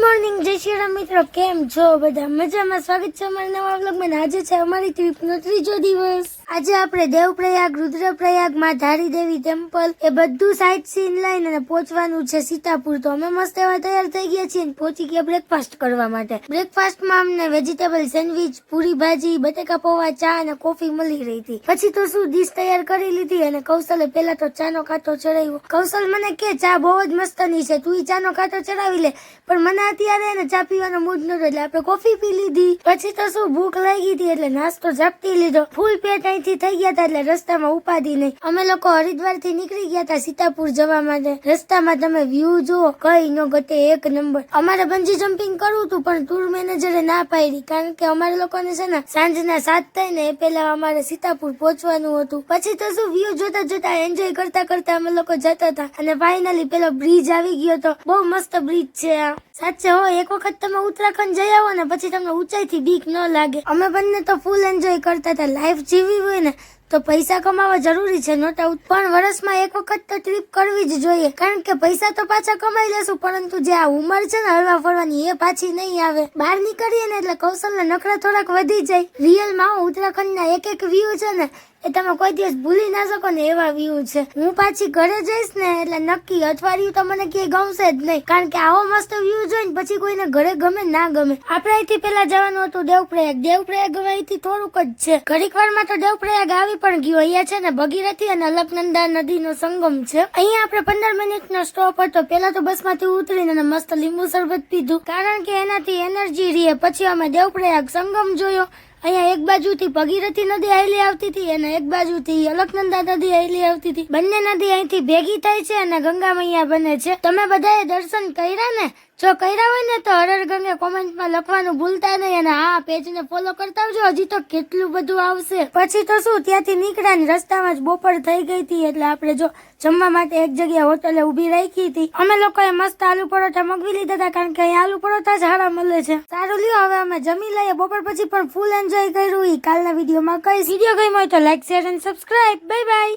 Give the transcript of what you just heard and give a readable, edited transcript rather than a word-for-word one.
Morning જય શ્રી રામ મિત્રો, કેમ છો બધા? મજામાં? સ્વાગત છે અમારા નવા વ્લોગમાં. આજે છે અમારી ટ્રીપનો ત્રીજો દિવસ. આજે આપણે દેવપ્રયાગ, રુદ્રપ્રયાગ, માં ધારી દેવી ટેમ્પલ એ બધું સાઇટ સીન લઈને અને પહોંચવાનું છે સીતાપુર. તો અમે મસ્ત એવા તૈયાર થઈ ગયા છીએ, પહોંચી ગયા બ્રેકફાસ્ટ કરવા માટે. બ્રેકફાસ્ટમાં અમને વેજીટેબલ સેન્ડવીચ, પૂરી ભાજી, બટેકા પૌવા, ચા અને કોફી મળી રહી હતી. પછી તો શું ડીશ તૈયાર કરી લીધી અને કૌશલે પેલા તો ચાનો કાંટો ચડાવ્યો. કૌશલ મને કે ચા બહુ જ મસ્તની છે, તું ચાનો કાંટો ચડાવી લે. પણ મને અત્યારે એને ચા પીવાનો મૂડ નતો એટલે આપણે કોફી પી લીધી. પછી તો શું ભૂખ લાગી હતી એટલે નાસ્તો ઝપટી લીધો. ફૂલ પેટ અહીંથી થઈ ગયા હતા એટલે રસ્તામાં ઉપાધી નહીં. અમે લોકો હરિદ્વાર થી નીકળી ગયા હતા સીતાપુર જવા માટે. રસ્તામાં તમે વ્યૂ જુઓ, કઈ નો ઘટે, એક નંબર. અમારે બંજી જમ્પિંગ કરવું હતું પણ ટૂર મેનેજરે ના પાડી, કારણ કે અમારે લોકોને છે ને સાંજના 7 થાય ને એ પેલા અમારે સીતાપુર પહોંચવાનું હતું. પછી તો શું વ્યૂ જોતા જોતા એન્જોય કરતા કરતા અમે લોકો જતા હતા અને ફાઇનલી પેલો બ્રિજ આવી ગયો તો. બહુ મસ્ત બ્રિજ છે આ. સાચે હો, એક વખત તમે ઉત્તરાખંડ જઈ આવો ને પછી તમને ઊંચાઈ થી બીક ન લાગે. અમે બંને તો ફૂલ એન્જોય કરતા હતા. લાઈફ જીવી હોય ને તો પૈસા કમાવા જરૂરી છે, નો ડાઉટ, પણ વર્ષમાં એક વખત તો ટ્રીપ કરવી જ જોઈએ. કારણ કે પૈસા તો પાછા કમાઈ લેશું, પરંતુ જે આ ઉંમર છે ને હરવા ફરવાની એ પાછી નહીં આવે. બહાર નીકળીએ ને એટલે કૌશલના નખરા થોડાક વધી જાય. રિયલમાં ઉત્તરાખંડના એક વ્યૂ છે ને એ તમે કોઈ દિવસ ભૂલી ના શકો ને એવા વ્યૂ છે. હું પાછી ઘરે જઈશ ને એટલે નક્કી અઠવાડિયું તો મને ક્યાંય ગમશે જ નહીં, કારણ કે આવો મસ્ત વ્યૂ જોઈને પછી કોઈને ઘરે ગમે ના ગમે. આપણે અહીંથી પેલા જવાનું હતું દેવપ્રયાગ. દેવપ્રયાગ હવે અહીંથી થોડુંક જ છે. ઘડીક વારમાં તો દેવપ્રયાગ આવી પણ ગયું. અહીંયા છે ને ભગીરથી અને અલકનંદા નદીનો સંગમ છે. અહીંયા આપણે 15 મિનિટનો સ્ટોપ હતો. પેલા તો બસમાંથી ઉતરીને અને મસ્ત લીંબુ શરબત પીધું, કારણ કે એનાથી એનર્જી રહે. પછી અમે દેવપ્રયાગ સંગમ જોયો. અહીંયા એક બાજુથી ભગીરથી નદી આવેલી આવતી હતી અને એક બાજુથી અલકનંદા નદી આવેલી આવતી હતી. બંને નદી અહીંથી ભેગી થાય છે અને ગંગા મૈયા બને છે. તમે બધાએ દર્શન કર્યા ને? જો કર્યા હોય ને તો હરર ગંગે કોમેન્ટમાં લખવાનું ભૂલતા નહીં અને આ પેજને ફોલો કરતા આવજો, હજી તો કેટલું બધું આવશે. પછી તો શું ત્યાંથી નીકળ્યા ને રસ્તામાં જ બપોર થઈ ગઈ હતી એટલે આપણે જો જમવા માટે એક જગ્યાએ હોટલે ઉભી રાખી હતી. અમે લોકોએ મસ્ત આલુ પરોઠા મગવી લીધા હતા, કારણ કે અહીંયા આલુ પરોઠા જ સારા મળે છે. સારું લ્યો, હવે અમે જમી લઈએ. બપોર પછી પણ ફૂલ એન્જોય કર્યું. કાલના વિડીયોમાં કહીશ. વિડીયો ગમ્યો હોય તો લાઈક, શેર અને સબસ્ક્રાઇબ. Bye bye.